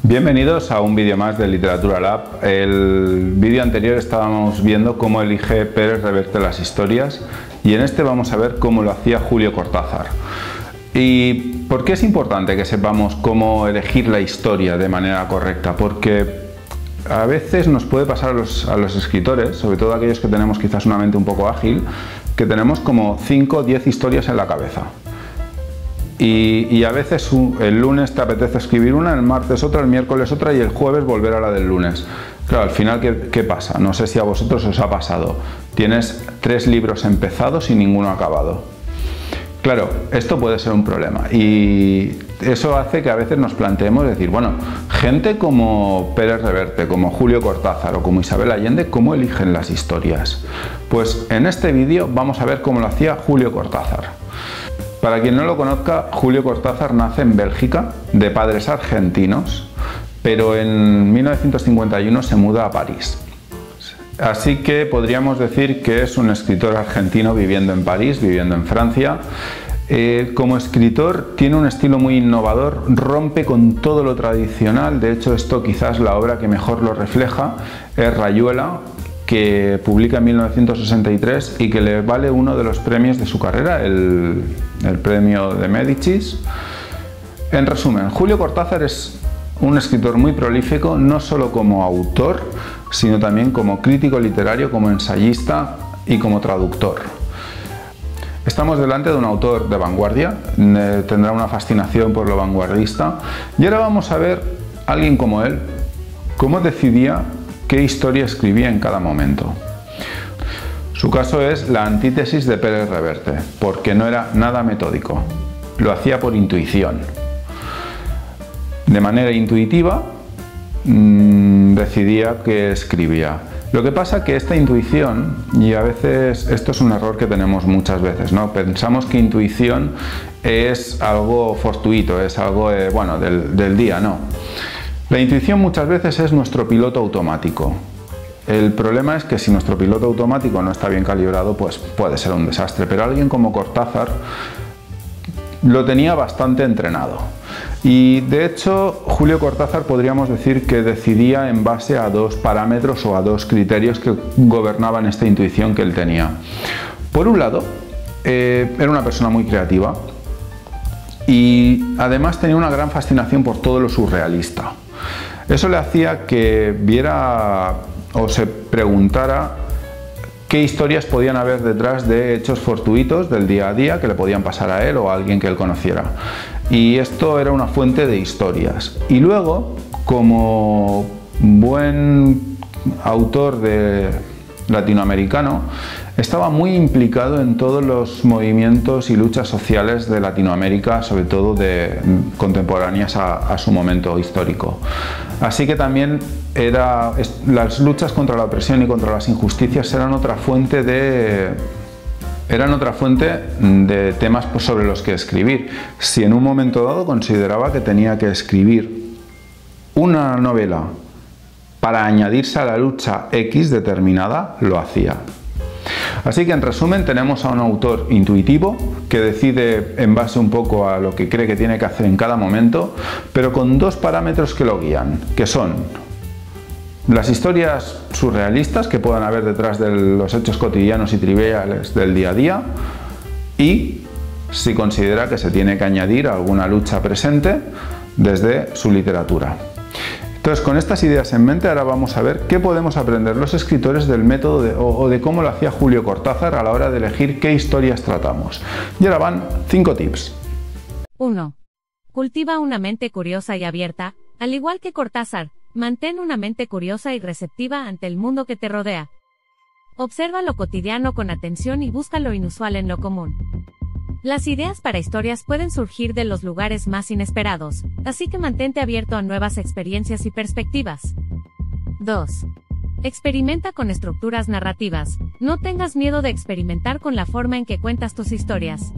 Bienvenidos a un vídeo más de Literatura Lab. El vídeo anterior estábamos viendo cómo elige Pérez Reverte las historias y en este vamos a ver cómo lo hacía Julio Cortázar. ¿Y por qué es importante que sepamos cómo elegir la historia de manera correcta? Porque a veces nos puede pasar a los escritores, sobre todo aquellos que tenemos quizás una mente un poco ágil, que tenemos como 5 o 10 historias en la cabeza. Y a veces el lunes te apetece escribir una, el martes otra, el miércoles otra y el jueves volver a la del lunes. Claro, al final, ¿qué pasa? No sé si a vosotros os ha pasado. Tienes 3 libros empezados y ninguno acabado. Claro, esto puede ser un problema y eso hace que a veces nos planteemos decir, bueno, gente como Pérez Reverte, como Julio Cortázar o como Isabel Allende, ¿cómo eligen las historias? Pues en este vídeo vamos a ver cómo lo hacía Julio Cortázar. Para quien no lo conozca, Julio Cortázar nace en Bélgica, de padres argentinos, pero en 1951 se muda a París. Así que podríamos decir que es un escritor argentino viviendo en París, viviendo en Francia. Como escritor tiene un estilo muy innovador, rompe con todo lo tradicional. De hecho, esto quizás la obra que mejor lo refleja es Rayuela, que publica en 1963 y que le vale uno de los premios de su carrera, el premio de Médicis. En resumen, Julio Cortázar es un escritor muy prolífico, no solo como autor, sino también como crítico literario, como ensayista y como traductor. Estamos delante de un autor de vanguardia, tendrá una fascinación por lo vanguardista, y ahora vamos a ver a alguien como él, cómo decidía qué historia escribía en cada momento. Su caso es la antítesis de Pérez Reverte, porque no era nada metódico, lo hacía por intuición. De manera intuitiva decidía qué escribía. Lo que pasa que esta intuición, y a veces esto es un error que tenemos muchas veces, ¿no? Pensamos que intuición es algo fortuito, es algo bueno, del día, no. La intuición muchas veces es nuestro piloto automático. El problema es que si nuestro piloto automático no está bien calibrado, pues puede ser un desastre, pero alguien como Cortázar lo tenía bastante entrenado. Y de hecho, Julio Cortázar podríamos decir que decidía en base a 2 parámetros o a 2 criterios que gobernaban esta intuición que él tenía. Por un lado, era una persona muy creativa y además tenía una gran fascinación por todo lo surrealista. Eso le hacía que viera o se preguntara qué historias podían haber detrás de hechos fortuitos del día a día que le podían pasar a él o a alguien que él conociera. Y esto era una fuente de historias. Y luego, como buen autor latinoamericano, estaba muy implicado en todos los movimientos y luchas sociales de Latinoamérica, sobre todo contemporáneas a su momento histórico. Así que también las luchas contra la opresión y contra las injusticias eran otra fuente de temas sobre los que escribir. Si en un momento dado consideraba que tenía que escribir una novela para añadirse a la lucha X determinada, lo hacía. Así que en resumen tenemos a un autor intuitivo que decide en base un poco a lo que cree que tiene que hacer en cada momento, pero con 2 parámetros que lo guían, que son las historias surrealistas que puedan haber detrás de los hechos cotidianos y triviales del día a día y si considera que se tiene que añadir alguna lucha presente desde su literatura. Entonces, con estas ideas en mente, ahora vamos a ver qué podemos aprender los escritores del método o de cómo lo hacía Julio Cortázar a la hora de elegir qué historias tratamos. Y ahora van 5 tips. 1. Cultiva una mente curiosa y abierta. Al igual que Cortázar, mantén una mente curiosa y receptiva ante el mundo que te rodea. Observa lo cotidiano con atención y busca lo inusual en lo común. Las ideas para historias pueden surgir de los lugares más inesperados, así que mantente abierto a nuevas experiencias y perspectivas. 2. Experimenta con estructuras narrativas. No tengas miedo de experimentar con la forma en que cuentas tus historias.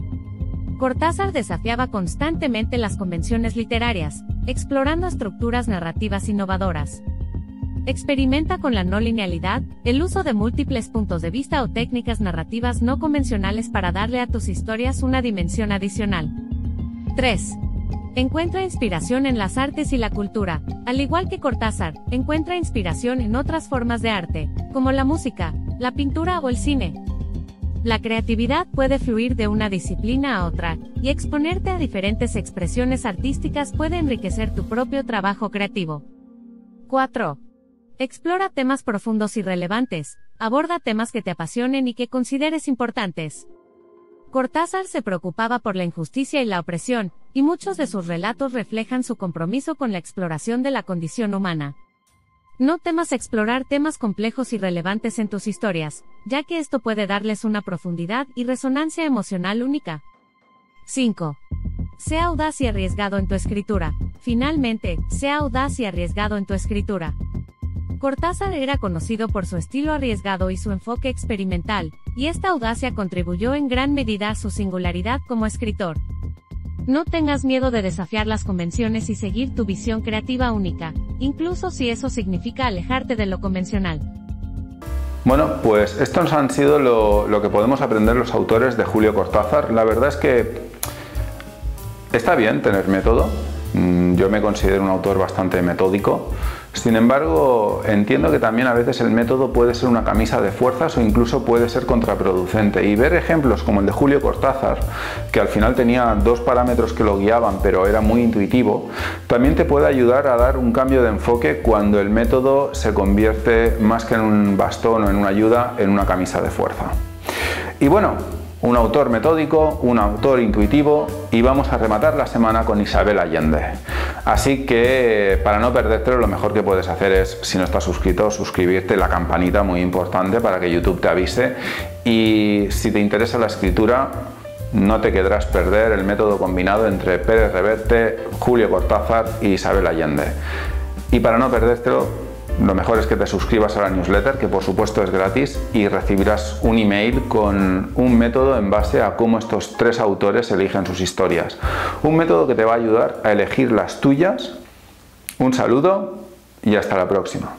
Cortázar desafiaba constantemente las convenciones literarias, explorando estructuras narrativas innovadoras. Experimenta con la no linealidad, el uso de múltiples puntos de vista o técnicas narrativas no convencionales para darle a tus historias una dimensión adicional. 3. Encuentra inspiración en las artes y la cultura. Al igual que Cortázar, encuentra inspiración en otras formas de arte, como la música, la pintura o el cine. La creatividad puede fluir de una disciplina a otra, y exponerte a diferentes expresiones artísticas puede enriquecer tu propio trabajo creativo. 4. Explora temas profundos y relevantes. Aborda temas que te apasionen y que consideres importantes. Cortázar se preocupaba por la injusticia y la opresión, y muchos de sus relatos reflejan su compromiso con la exploración de la condición humana. No temas explorar temas complejos y relevantes en tus historias, ya que esto puede darles una profundidad y resonancia emocional única. 5. Sea audaz y arriesgado en tu escritura. Finalmente, sea audaz y arriesgado en tu escritura. Cortázar era conocido por su estilo arriesgado y su enfoque experimental, y esta audacia contribuyó en gran medida a su singularidad como escritor. No tengas miedo de desafiar las convenciones y seguir tu visión creativa única, incluso si eso significa alejarte de lo convencional. Bueno, pues estos han sido lo que podemos aprender los autores de Julio Cortázar. La verdad es que está bien tener método. Yo me considero un autor bastante metódico. Sin embargo, entiendo que también a veces el método puede ser una camisa de fuerzas o incluso puede ser contraproducente. Y ver ejemplos como el de Julio Cortázar, que al final tenía 2 parámetros que lo guiaban, pero era muy intuitivo, también te puede ayudar a dar un cambio de enfoque cuando el método se convierte más que en un bastón o en una ayuda, en una camisa de fuerza. Y bueno, un autor metódico, un autor intuitivo, y vamos a rematar la semana con Isabel Allende. Así que para no perdértelo, lo mejor que puedes hacer es, si no estás suscrito, suscribirte, la campanita, muy importante para que YouTube te avise. Y si te interesa la escritura, no te querrás perder el método combinado entre Pérez Reverte, Julio Cortázar y Isabel Allende. Y para no perdértelo, lo mejor es que te suscribas a la newsletter, que por supuesto es gratis, y recibirás un email con un método en base a cómo estos 3 autores eligen sus historias. Un método que te va a ayudar a elegir las tuyas. Un saludo y hasta la próxima.